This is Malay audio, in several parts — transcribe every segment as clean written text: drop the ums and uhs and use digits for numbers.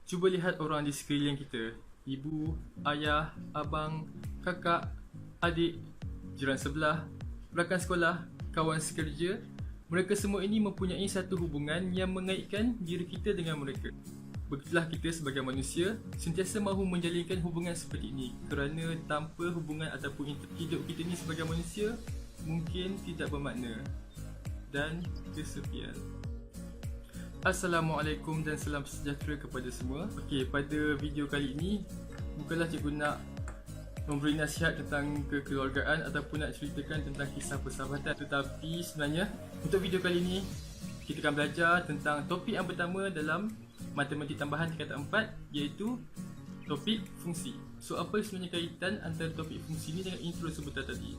Cuba lihat orang di sekeliling kita. Ibu, ayah, abang, kakak, adik, jiran sebelah, rakan sekolah, kawan sekerja. Mereka semua ini mempunyai satu hubungan yang mengaitkan diri kita dengan mereka. Begitulah kita sebagai manusia sentiasa mahu menjalinkan hubungan seperti ini, kerana tanpa hubungan ataupun hidup kita ni sebagai manusia mungkin tidak bermakna dan kesepian. Assalamualaikum dan salam sejahtera kepada semua. Okey, pada video kali ini bukanlah cikgu nak memberi nasihat tentang kekeluargaan ataupun nak ceritakan tentang kisah persahabatan, tetapi sebenarnya untuk video kali ini kita akan belajar tentang topik yang pertama dalam matematik tambahan tingkatan 4, iaitu topik fungsi. So apa sebenarnya kaitan antara topik fungsi ni dengan intro sebentar tadi?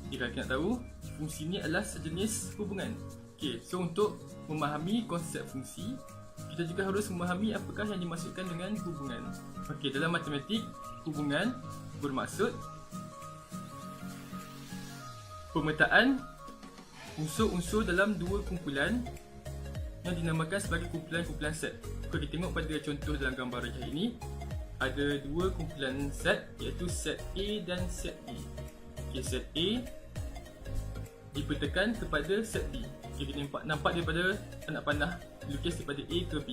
Jika kita nak tahu, fungsi ni adalah sejenis hubungan. Okay, so untuk memahami konsep fungsi, kita juga harus memahami apakah yang dimaksudkan dengan hubungan. Okay, dalam matematik, hubungan bermaksud pemetaan unsur-unsur dalam dua kumpulan yang dinamakan sebagai kumpulan-kumpulan set. Kalau kita tengok pada contoh dalam gambar rajah ini, ada dua kumpulan set, iaitu set A dan set B. Okay, set A dipetakan kepada set B. Okay, kita nampak daripada anak panah lukis daripada A ke B.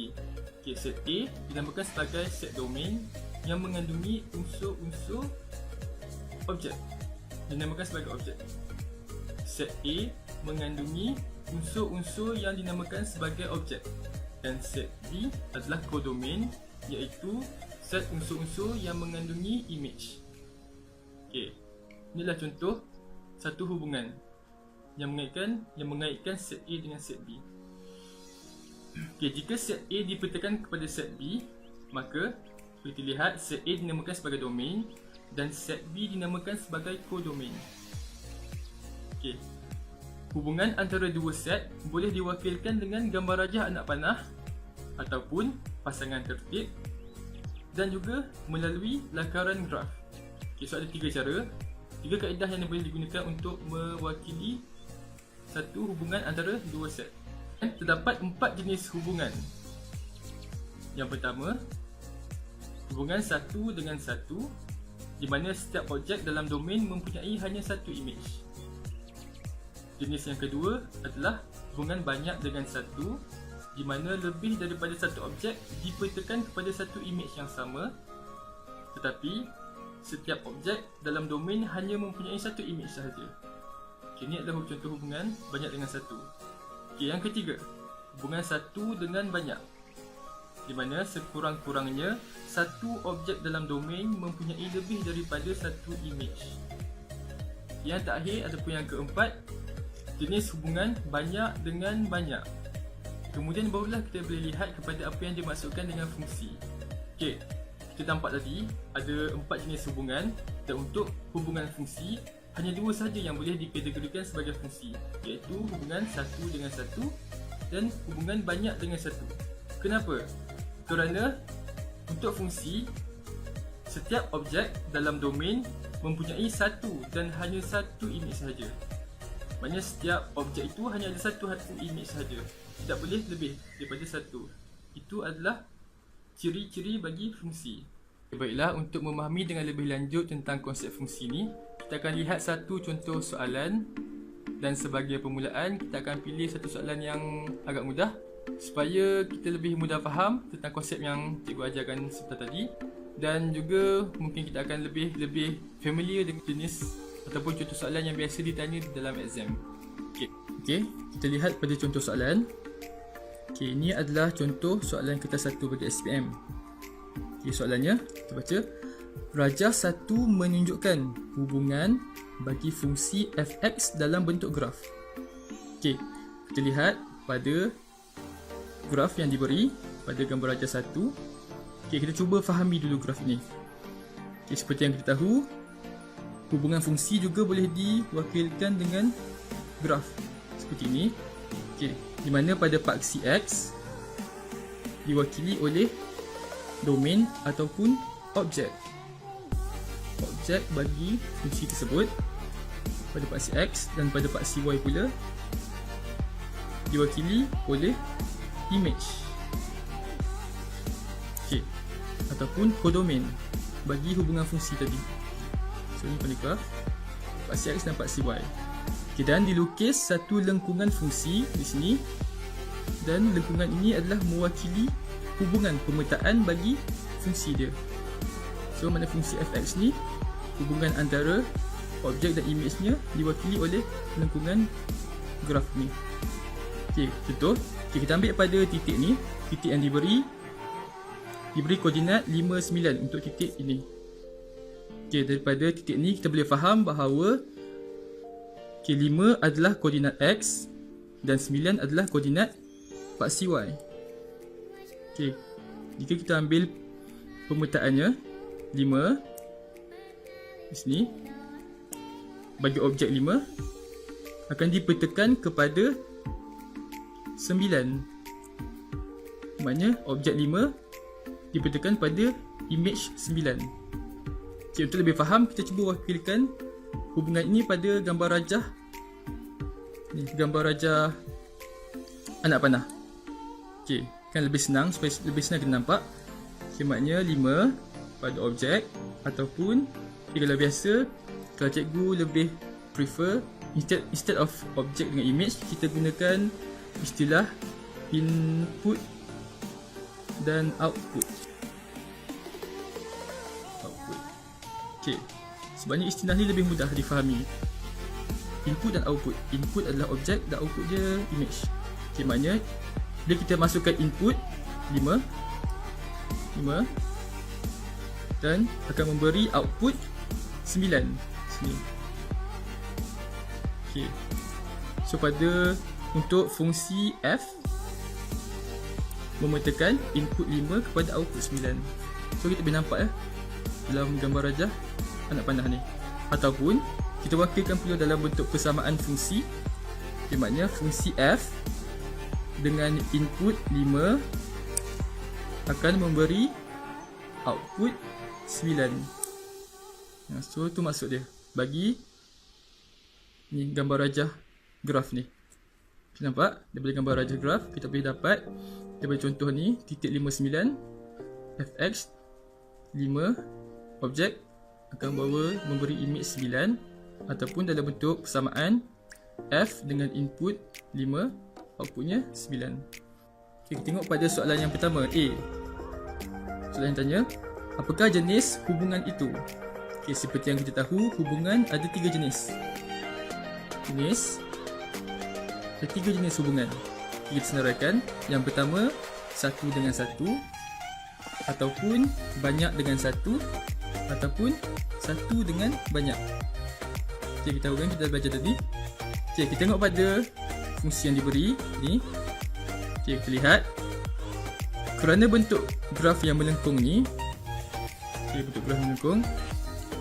Okay, set A dinamakan sebagai set domain yang mengandungi unsur-unsur objek. Dinamakan sebagai objek. Set A mengandungi unsur-unsur yang dinamakan sebagai objek. Dan set B adalah kodomain, iaitu set unsur-unsur yang mengandungi image. Okey, inilah contoh satu hubungan yang mengaitkan set A dengan set B. Okey, jika set A dipetakan kepada set B, maka kita lihat set A dinamakan sebagai domain dan set B dinamakan sebagai kodomain. Okey, hubungan antara dua set boleh diwakilkan dengan gambar rajah anak panah ataupun pasangan tertib dan juga melalui lakaran graf. Okay, so ada tiga kaedah yang boleh digunakan untuk mewakili satu hubungan antara dua set. Dan terdapat 4 jenis hubungan. Yang pertama, hubungan satu dengan satu, di mana setiap objek dalam domain mempunyai hanya satu image. Jenis yang kedua adalah hubungan banyak dengan satu, di mana lebih daripada satu objek dipetakan kepada satu image yang sama, tetapi setiap objek dalam domain hanya mempunyai satu image sahaja. Okay, ini adalah contoh hubungan banyak dengan satu. Okay, yang ketiga, hubungan satu dengan banyak, di mana sekurang-kurangnya satu objek dalam domain mempunyai lebih daripada satu image. Yang terakhir ataupun yang keempat, jenis hubungan banyak dengan banyak. Kemudian barulah kita boleh lihat kepada apa yang dimaksudkan dengan fungsi. Okey, kita nampak tadi ada 4 jenis hubungan, dan untuk hubungan fungsi hanya 2 sahaja yang boleh dikategorikan sebagai fungsi, iaitu hubungan satu dengan satu dan hubungan banyak dengan satu. Kenapa? Kerana untuk fungsi, setiap objek dalam domain mempunyai satu dan hanya satu image sahaja. Maknanya setiap objek itu hanya ada satu image sahaja, tidak boleh lebih daripada satu. Itu adalah ciri-ciri bagi fungsi. Baiklah, untuk memahami dengan lebih lanjut tentang konsep fungsi ni, kita akan lihat satu contoh soalan, dan sebagai permulaan kita akan pilih satu soalan yang agak mudah supaya kita lebih mudah faham tentang konsep yang cikgu ajarkan sebentar tadi, dan juga mungkin kita akan lebih familiar dengan jenis ataupun contoh soalan yang biasa ditanya dalam exam. Okey, kita lihat pada contoh soalan. Okey, ini adalah contoh soalan kertas 1 bagi SPM. Okey, soalannya kita baca. Rajah 1 menunjukkan hubungan bagi fungsi fx dalam bentuk graf. Okey, kita lihat pada graf yang diberi pada gambar rajah 1. Okey, kita cuba fahami dulu graf ini. Okey, seperti yang kita tahu, hubungan fungsi juga boleh diwakilkan dengan graf seperti ini. Okey, di mana pada paksi X diwakili oleh domain ataupun objek bagi fungsi tersebut. Pada paksi X dan pada paksi Y pula diwakili oleh image. Okay. Ataupun kodomain bagi hubungan fungsi tadi. So ni pada graf Pak CX dan Pak CY. Okay, dan dilukis satu lengkungan fungsi di sini, dan lengkungan ini adalah mewakili hubungan pemetaan bagi fungsi dia. So mana fungsi fx ni, hubungan antara objek dan image-nya diwakili oleh lengkungan graf ni. Okay, contoh. Okay, kita ambil pada titik ni, titik yang diberi koordinat 5, 9 untuk titik ini. Okay, daripada titik ni kita boleh faham bahawa 5 adalah koordinat X dan 9 adalah koordinat Pak CY. Okay, jika kita ambil pemetaannya 5 di sini bagi objek 5 akan dipetakan kepada 9. Maknanya objek 5 dipetakan pada image 9. Okay, untuk lebih faham, kita cuba wakilkan hubungan ini pada gambar rajah ni, gambar rajah anak panah. Okay, kan lebih senang, supaya lebih senang kita nampak. Okay, maknanya 5 pada objek, ataupun kalau biasa, kalau cikgu lebih prefer instead of objek dengan image, kita gunakan istilah input dan output. Okay, sebabnya istilah ni lebih mudah difahami. Input dan output. Input adalah objek dan output dia image. Okay, maknanya bila kita masukkan input 5 dan akan memberi output 9 sini. Okay, so pada untuk fungsi f memetakan input 5 kepada output 9. So kita boleh nampak dalam gambar rajah anak panah ni. Ataupun kita wakilkan pula dalam bentuk persamaan fungsi. Okay, maknanya fungsi f dengan input 5 akan memberi output 9. So tu maksud dia bagi ni gambar rajah graf ni. Kita nampak daripada gambar rajah graf kita boleh dapat daripada contoh ni titik 59 fx 5 objek akan memberi image 9, ataupun dalam bentuk persamaan f dengan input 5 outputnya 9. Okay, kita tengok pada soalan yang pertama A. Soalan yang tanya, apakah jenis hubungan itu? Okay, seperti yang kita tahu, hubungan ada 3 jenis. Ada 3 jenis hubungan. Kita senaraikan. Yang pertama, satu dengan satu, ataupun banyak dengan satu, ataupun satu dengan banyak. Okay, kita tahu kan, kita dah belajar tadi. Okay, kita tengok pada fungsi yang diberi ni. Okay, kita lihat kerana bentuk graf yang melengkung ni, okay, bentuk graf melengkung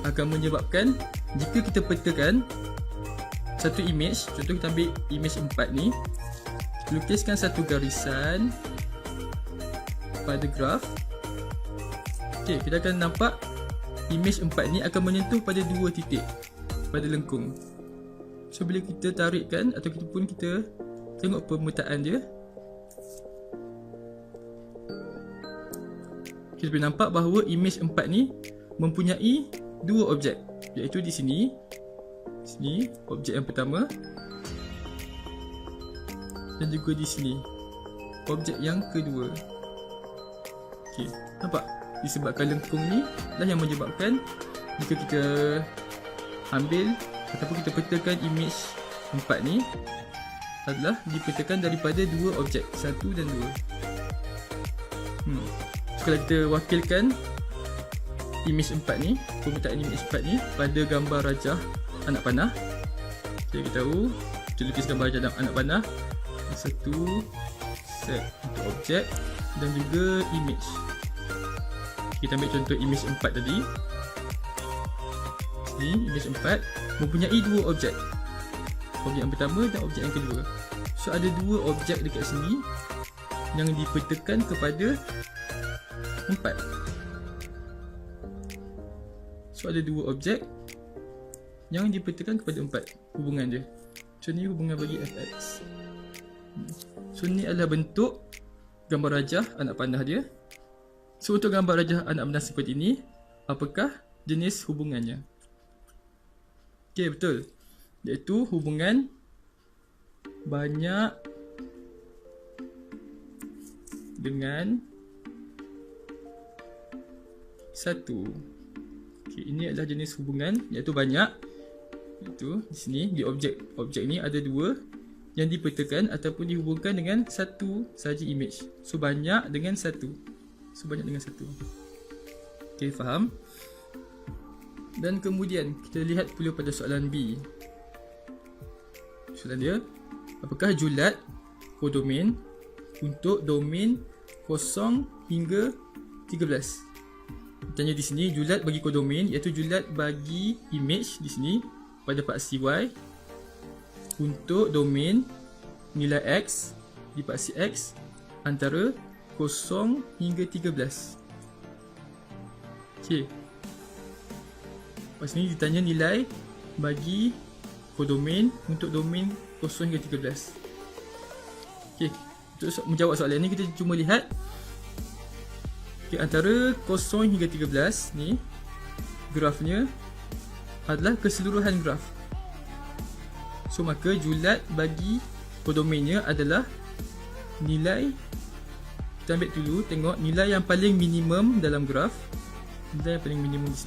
akan menyebabkan jika kita petakan satu image, contoh kita ambil image 4 ni, lukiskan satu garisan pada graf. Okay, kita akan nampak image 4 ni akan menyentuh pada 2 titik pada lengkung. So bila kita tarikkan ataupun kita tengok pemetaan dia, kita boleh nampak bahawa image 4 ni mempunyai 2 objek, iaitu di sini objek yang pertama, dan juga di sini objek yang kedua. Okay, nampak? Disebabkan lengkung ni lah yang menyebabkan jika kita ambil ataupun kita petakan image 4 ni adalah dipetakan daripada 2 objek, 1 dan 2. So kalau kita wakilkan image 4 ni, pemetaan image 4 ni pada gambar rajah anak panah, jadi kita tahu kita lukis gambar rajah anak panah, satu set untuk objek dan juga image. Kita ambil contoh image 4 tadi. Sini image 4 mempunyai 2 objek, objek yang pertama dan objek yang kedua. So ada 2 objek dekat sini yang dipetakan kepada 4. So ada 2 objek yang dipetakan kepada 4 hubungan dia. So ni hubungan bagi fx. So ni adalah bentuk gambar rajah anak panah dia. So untuk gambar rajah anak benang seperti ini, apakah jenis hubungannya? Okey, betul. Iaitu hubungan banyak dengan satu. Okey, ini adalah jenis hubungan iaitu banyak. Iaitu di sini di objek ni ada dua yang dipetakan ataupun dihubungkan dengan satu saja image. So banyak dengan satu. Okey, faham? Dan kemudian kita lihat pula pada soalan B. Soalan dia, apakah julat kodomain untuk domain 0 hingga 13? Tanya di sini julat bagi kodomain iaitu julat bagi image di sini pada part CY untuk domain nilai X di part CX antara 0 hingga 13. Okey. Lepas ni ditanya nilai bagi kodomain untuk domain 0 hingga 13. Okey, untuk menjawab soalan ni kita cuma lihat antara 0 hingga 13 ni grafnya adalah keseluruhan graf. So maka julat bagi kodomainnya adalah nilai, kita ambil dulu tengok nilai yang paling minimum dalam graf. Nilai yang paling minimum di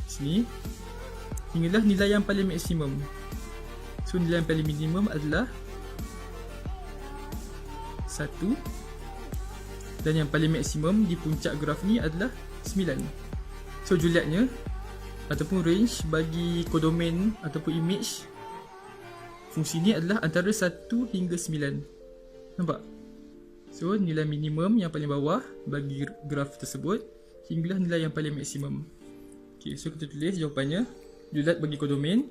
sini hinggalah nilai yang paling maksimum. So nilai yang paling minimum adalah 1 dan yang paling maksimum di puncak graf ni adalah 9. So julatnya ataupun range bagi kodomain ataupun image fungsi ni adalah antara 1 hingga 9. Nampak? So nilai minimum yang paling bawah bagi graf tersebut hinggalah nilai yang paling maksimum. Okay, so kita tulis jawapannya. Julat bagi kodomain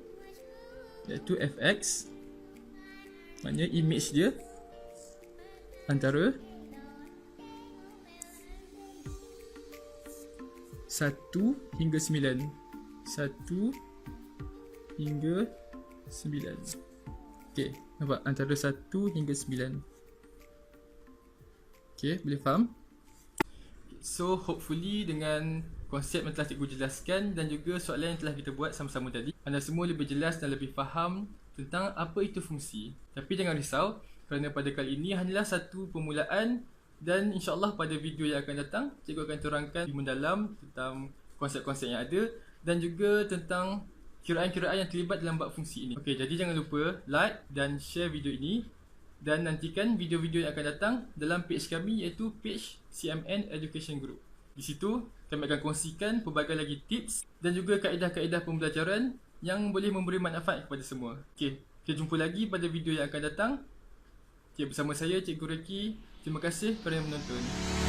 iaitu fx, maknanya image dia antara 1 hingga 9. 1 hingga 9. Okey, nampak? Antara 1 hingga 9. Okey, boleh faham? So, hopefully dengan konsep yang telah cikgu jelaskan dan juga soalan yang telah kita buat sama-sama tadi, anda semua lebih jelas dan lebih faham tentang apa itu fungsi. Tapi jangan risau, kerana pada kali ini hanyalah satu permulaan dan insyaAllah pada video yang akan datang, cikgu akan terangkan lebih mendalam tentang konsep-konsep yang ada dan juga tentang kiraan-kiraan yang terlibat dalam bab fungsi ini. Okey, jadi jangan lupa like dan share video ini dan nantikan video-video yang akan datang dalam page kami iaitu page CMN Education Group. Di situ kami akan kongsikan pelbagai lagi tips dan juga kaedah-kaedah pembelajaran yang boleh memberi manfaat kepada semua. Okey, kita jumpa lagi pada video yang akan datang. Okey, bersama saya Cikgu Reki. Terima kasih kerana menonton.